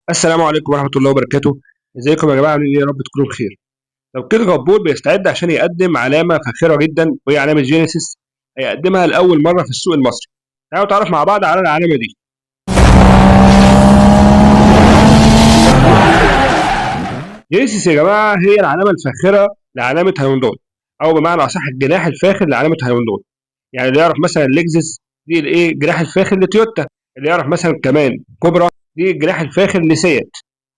السلام عليكم ورحمة الله وبركاته. ازيكم يا جماعة؟ عاملين ايه؟ يا رب تكونوا بخير. توكيل غبور بيستعد عشان يقدم علامة فاخرة جدا وهي علامة جينيسيس، هيقدمها لأول مرة في السوق المصري. تعالوا نتعرف مع بعض على العلامة دي. جينيسيس يا جماعة هي العلامة الفاخرة لعلامة هيونداي، أو بمعنى أصح الجناح الفاخر لعلامة هيونداي. يعني اللي يعرف مثلا لexus دي الايه الجناح الفاخر لتويوتا، اللي يعرف مثلا كمان كوبرا دي الجناح الفاخر لسيات،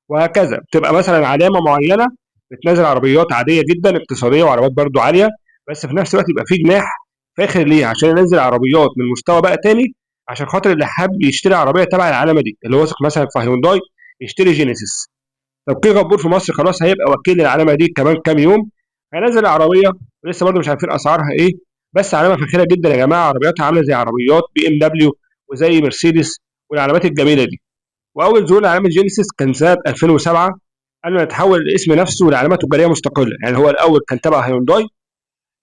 وهكذا. بتبقى مثلا علامه معينه بتنزل عربيات عاديه جدا اقتصاديه وعربيات برضو عاليه، بس في نفس الوقت يبقى في جناح فاخر ليها عشان ينزل عربيات من مستوى بقى تاني، عشان خاطر اللي حابب يشتري عربيه تبع العلامه دي، اللي واثق مثلا في هيونداي يشتري جينيسيس. توكيل غبور في مصر خلاص هيبقى وكيل للعلامه دي كمان كام يوم، هينزل العربيه ولسه برضه مش عارفين اسعارها ايه، بس علامه فاخره جدا يا جماعه. عربياتها عامله زي عربيات بي ام دبليو وزي مرسيدس والعلامات الجميله دي. واول ظهور لعلامه جينيسيس كان سنه 2007 قبل ما يتحول الاسم نفسه لعلامه تجاريه مستقله. يعني هو الاول كان تبع هيونداي،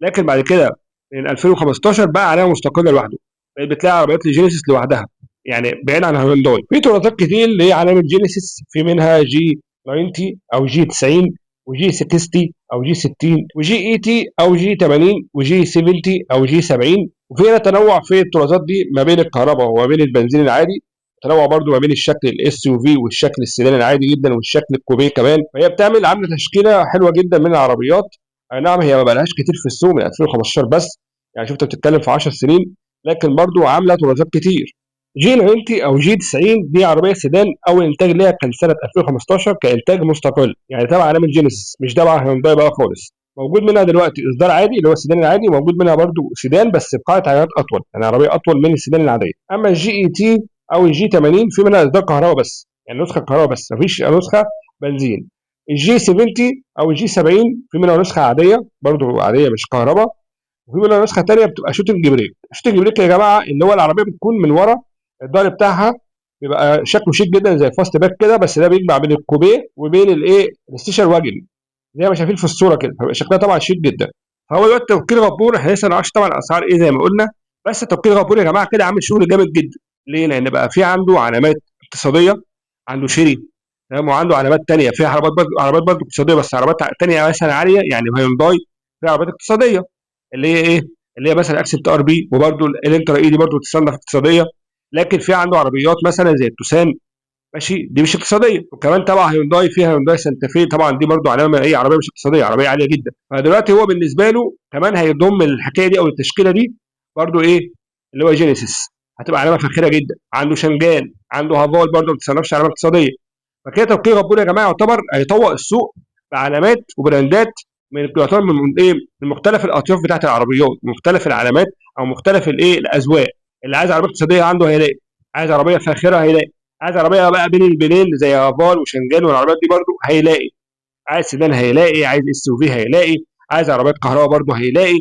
لكن بعد كده من 2015 بقى علامه مستقله لوحده، بقيت بتلاقي عربيات لجينيسيس لوحدها، يعني بعيد عن هيونداي. في طرازات كتير لعلامه جينيسيس، في منها جي 90 او جي 90 وجي 60 او جي 60 وجي 80 او جي 80 وجي 70 او جي 70. وفي هنا تنوع في الطرازات دي ما بين الكهرباء وما بين البنزين العادي، تنوع برضو ما بين الشكل الاس يو في والشكل السيدان العادي جدا والشكل الكوبيه كمان. فهي بتعمل عامله تشكيله حلوه جدا من العربيات. اي نعم هي ما بقالهاش كتير في السوق، من 2015 بس، يعني شفت بتتكلم في 10 سنين، لكن برضو عامله طرازات كتير. جي 90 او جي 90 دي عربيه سيدان، اول انتاج ليها كان سنه 2015 كانتاج مستقل، يعني تبع علامه جينيسيس مش تبع هيونداي بقى خالص. موجود منها دلوقتي اصدار عادي اللي هو السيدان العادي، وموجود منها برضو سيدان بس بقاعه عجلات اطول، يعني عربيه اطول من السيدان العاديه. اما الجي اي تي او الجي 80 في منها اصدار كهرباء بس، يعني نسخه كهرباء بس، مفيش نسخه بنزين. الجي 70 او الجي 70 في منها نسخه عاديه برضو عاديه مش كهرباء، وفي منها نسخه تانيه بتبقى شوتنج بريك. شوتنج بريك يا جماعه اللي هو العربيه بتكون من ورا الظهر بتاعها بيبقى شكله شيك جدا زي الفاست باك كده، بس ده بيجمع بين الكوبيه وبين الايه الستيشن واجن، زي ما شايفين في الصوره كده، فبيبقى شكلها طبعا شيك جدا. فهو دلوقتي توكيل غبور، احنا لسه ما نعرفش طبعا الاسعار ايه زي ما قلنا، بس توكيل غبور يا جماعه كده عامل شغل جامد جدا. ليه؟ لان بقى في عنده علامات اقتصاديه، عنده شيري تمام، وعنده علامات تانيه فيها عربيات برضه اقتصاديه، بس عربيات تانيه مثلا عاليه، يعني هيونداي فيها عربيات اقتصاديه اللي هي ايه، اللي هي مثلا اكسنت ار بي، وبرده الانترا اي دي برده تصنف اقتصاديه. لكن في عنده عربيات مثلا زي التوسان، ماشي، دي مش اقتصاديه. وكمان تبع هيونداي فيها هيونداي سانتا في، طبعا دي برده علامه ايه، عربيه مش اقتصاديه، عربيه عاليه جدا. فدلوقتي هو بالنسبه له كمان هيضم الحكايه دي او التشكيله دي برده ايه، اللي هو جينيسيس، هتبقى علامه فاخره جدا. عنده شنجان، عنده هافال برده ما بتصنفش علامه اقتصاديه. فكده توكيل غبور يا جماعه يعتبر هيطوق السوق بعلامات وبراندات يعتبر من ايه، من مختلف الاطياف بتاعت العربيات، مختلف العلامات او مختلف الايه الاذواق. اللي عايز عربيه اقتصاديه عنده هيلاقي، عايز عربيه فاخره هيلاقي، عايز عربيه بقى بين البنين زي افال وشنجان والعربيات دي برده هيلاقي، عايز سيدان هيلاقي، عايز اس يو في هيلاقي، عايز عربيات كهرباء برده هيلاقي.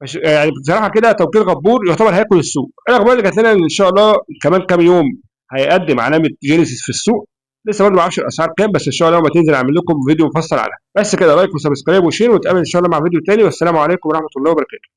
مش يعني بصراحه كده توكيل غبور يعتبر هياكل السوق. الاخبار اللي جات لنا ان شاء الله كمان كام يوم هيقدم علامه جينيسيس في السوق. لسه برضه ما اعرفش الاسعار كام، بس ان شاء الله لما تنزل اعمل لكم فيديو مفصل عنها. بس كده لايك وسبسكرايب وشير، ونتقابل ان شاء الله مع فيديو تاني، والسلام عليكم ورحمه الله وبركاته.